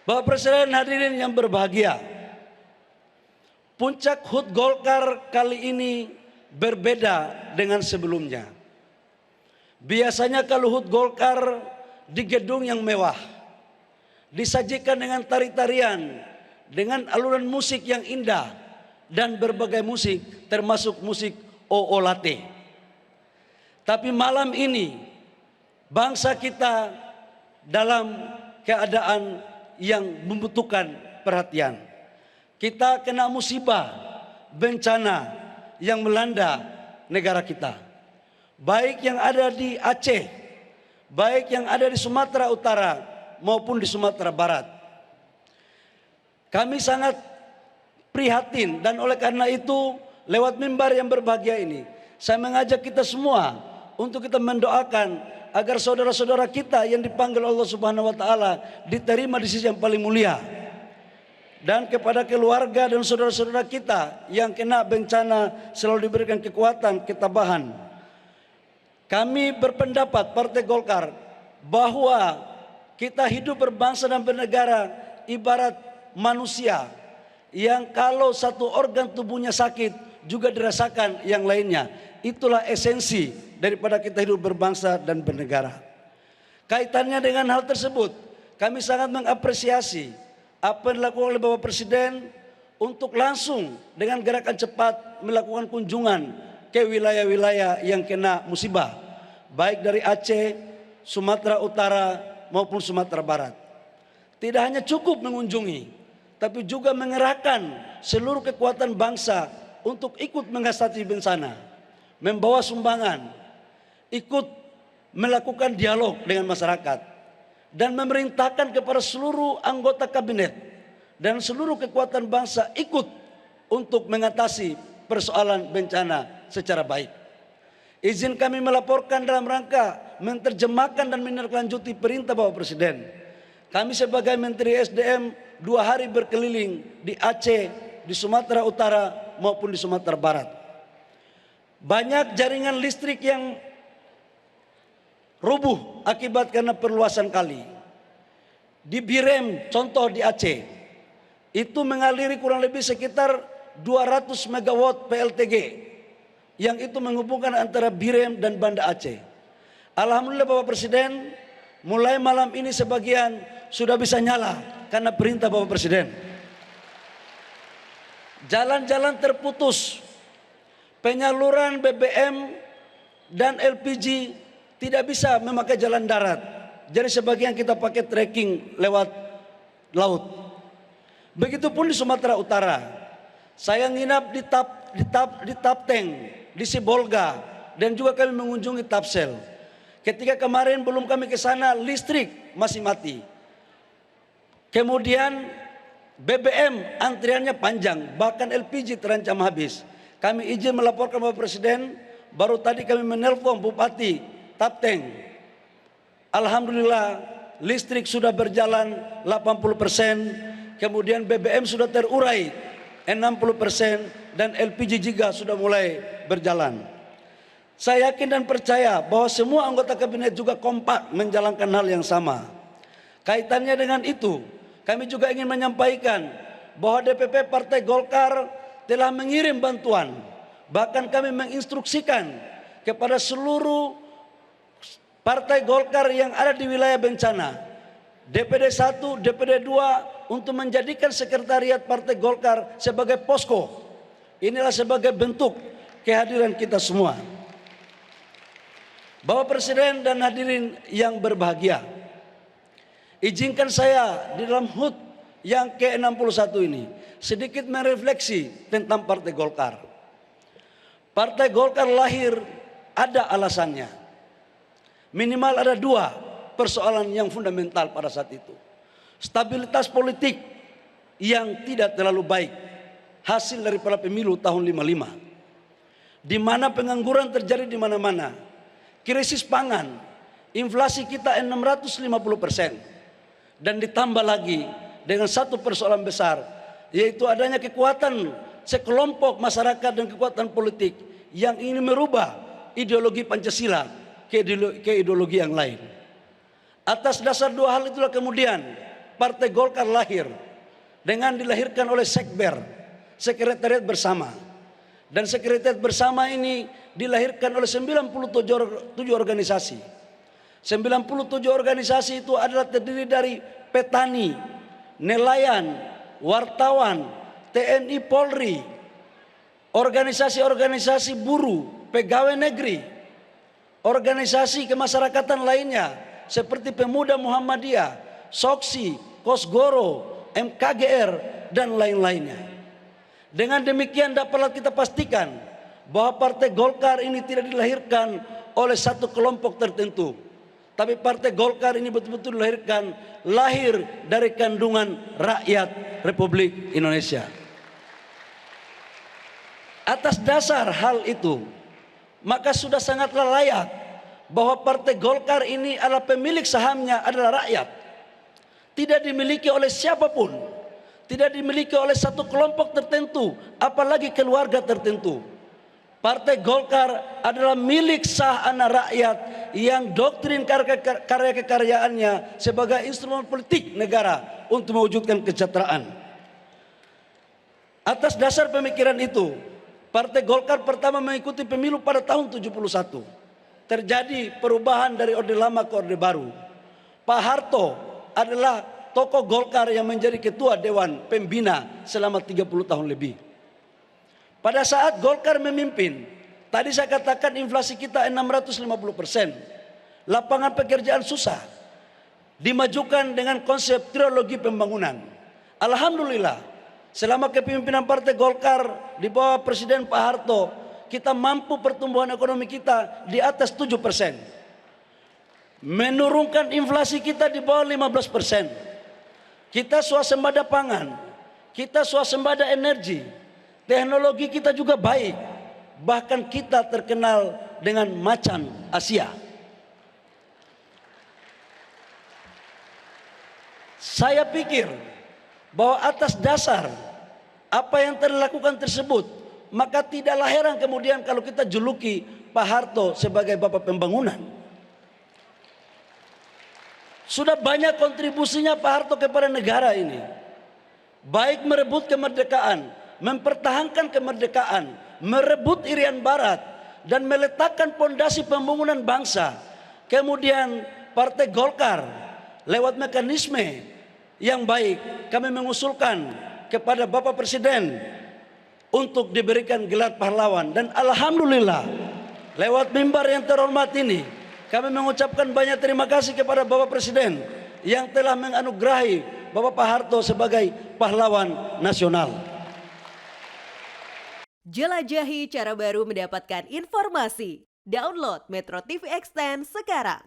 Bapak Presiden, hadirin yang berbahagia, puncak HUT Golkar kali ini berbeda dengan sebelumnya. Biasanya kalau HUT Golkar di gedung yang mewah, disajikan dengan tari-tarian, dengan alunan musik yang indah, dan berbagai musik termasuk musik OOLATE. Tapi malam ini bangsa kita dalam keadaan yang membutuhkan perhatian. Kita kena musibah, bencana yang melanda negara kita. Baik yang ada di Aceh, baik yang ada di Sumatera Utara maupun di Sumatera Barat. Kami sangat prihatin dan oleh karena itu lewat mimbar yang berbahagia ini saya mengajak kita semua untuk kita mendoakan agar saudara-saudara kita yang dipanggil Allah Subhanahu wa taala diterima di sisi yang paling mulia. Dan kepada keluarga dan saudara-saudara kita yang kena bencana selalu diberikan kekuatan, ketabahan. Kami berpendapat Partai Golkar bahwa kita hidup berbangsa dan bernegara ibarat manusia yang kalau satu organ tubuhnya sakit juga dirasakan yang lainnya. Itulah esensi daripada kita hidup berbangsa dan bernegara. Kaitannya dengan hal tersebut, kami sangat mengapresiasi apa yang dilakukan oleh Bapak Presiden untuk langsung dengan gerakan cepat melakukan kunjungan ke wilayah-wilayah yang kena musibah, baik dari Aceh, Sumatera Utara maupun Sumatera Barat. Tidak hanya cukup mengunjungi, tapi juga mengerahkan seluruh kekuatan bangsa untuk ikut mengatasi bencana, membawa sumbangan, ikut melakukan dialog dengan masyarakat, dan memerintahkan kepada seluruh anggota kabinet dan seluruh kekuatan bangsa ikut untuk mengatasi persoalan bencana secara baik. Izin kami melaporkan dalam rangka menerjemahkan dan menindaklanjuti perintah Bapak Presiden. Kami sebagai Menteri SDM 2 hari berkeliling di Aceh, di Sumatera Utara maupun di Sumatera Barat. Banyak jaringan listrik yang rubuh akibat karena perluasan kali. Di Birem, contoh di Aceh, itu mengaliri kurang lebih sekitar 200 megawatt PLTG yang itu menghubungkan antara Birem dan Banda Aceh. Alhamdulillah Bapak Presiden, mulai malam ini sebagian sudah bisa nyala karena perintah Bapak Presiden. Jalan-jalan terputus, penyaluran BBM dan LPG tidak bisa memakai jalan darat. Jadi sebagian kita pakai trekking lewat laut. Begitupun di Sumatera Utara. Saya nginap di Tapteng, di Sibolga, dan juga kami mengunjungi Tapsel. Ketika kemarin belum kami ke sana, listrik masih mati. Kemudian BBM antriannya panjang, bahkan LPG terancam habis. Kami izin melaporkan Bapak Presiden, baru tadi kami menelpon Bupati Tapteng. Alhamdulillah listrik sudah berjalan 80%, kemudian BBM sudah terurai 60% dan LPG juga sudah mulai berjalan. Saya yakin dan percaya bahwa semua anggota kabinet juga kompak menjalankan hal yang sama. Kaitannya dengan itu, kami juga ingin menyampaikan bahwa DPP Partai Golkar telah mengirim bantuan. Bahkan kami menginstruksikan kepada seluruh Partai Golkar yang ada di wilayah bencana, DPD 1, DPD 2 untuk menjadikan sekretariat Partai Golkar sebagai posko. Inilah sebagai bentuk kehadiran kita semua. Bapak Presiden dan hadirin yang berbahagia, izinkan saya di dalam HUT yang ke-61 ini sedikit merefleksi tentang Partai Golkar. Partai Golkar lahir ada alasannya. Minimal ada 2 persoalan yang fundamental pada saat itu. Stabilitas politik yang tidak terlalu baik, hasil daripada pemilu tahun 55, di mana pengangguran terjadi di mana-mana, krisis pangan, inflasi kita 650%, dan ditambah lagi dengan satu persoalan besar, yaitu adanya kekuatan sekelompok masyarakat dan kekuatan politik yang ingin merubah ideologi Pancasila ke ideologi yang lain. Atas dasar 2 hal itulah kemudian Partai Golkar lahir dengan dilahirkan oleh Sekber, Sekretariat Bersama. Dan Sekretariat Bersama ini dilahirkan oleh 97 organisasi. 97 organisasi itu adalah terdiri dari petani, nelayan, wartawan, TNI Polri, organisasi-organisasi buruh, pegawai negeri, organisasi kemasyarakatan lainnya seperti Pemuda Muhammadiyah, Soksi, Kosgoro, MKGR, dan lain-lainnya. Dengan demikian dapatlah kita pastikan bahwa Partai Golkar ini tidak dilahirkan oleh satu kelompok tertentu, tapi Partai Golkar ini betul-betul lahir dari kandungan rakyat Republik Indonesia. Atas dasar hal itu, maka sudah sangatlah layak bahwa Partai Golkar ini adalah pemilik sahamnya adalah rakyat. Tidak dimiliki oleh siapapun, tidak dimiliki oleh satu kelompok tertentu, apalagi keluarga tertentu. Partai Golkar adalah milik sah anak rakyat yang doktrin karya kekaryaannya sebagai instrumen politik negara untuk mewujudkan kesejahteraan. Atas dasar pemikiran itu, Partai Golkar pertama mengikuti pemilu pada tahun 71. Terjadi perubahan dari Orde Lama ke Orde Baru. Pak Harto adalah tokoh Golkar yang menjadi ketua Dewan Pembina selama 30 tahun lebih. Pada saat Golkar memimpin, tadi saya katakan inflasi kita 650%. Lapangan pekerjaan susah. Dimajukan dengan konsep trilogi pembangunan. Alhamdulillah, selama kepemimpinan Partai Golkar di bawah Presiden Pak Harto, kita mampu pertumbuhan ekonomi kita di atas 7%. Menurunkan inflasi kita di bawah 15%. Kita swasembada pangan, kita swasembada energi, teknologi kita juga baik. Bahkan kita terkenal dengan macan Asia. Saya pikir bahwa atas dasar apa yang telah dilakukan tersebut, maka tidaklah heran kemudian kalau kita juluki Pak Harto sebagai Bapak Pembangunan. Sudah banyak kontribusinya Pak Harto kepada negara ini. Baik merebut kemerdekaan, mempertahankan kemerdekaan, merebut Irian Barat, dan meletakkan pondasi pembangunan bangsa. Kemudian Partai Golkar lewat mekanisme yang baik, kami mengusulkan kepada Bapak Presiden untuk diberikan gelar pahlawan. Dan alhamdulillah, lewat mimbar yang terhormat ini, kami mengucapkan banyak terima kasih kepada Bapak Presiden yang telah menganugerahi Bapak Pak Harto sebagai pahlawan nasional. Jelajahi cara baru mendapatkan informasi. Download Metro TV Extend sekarang.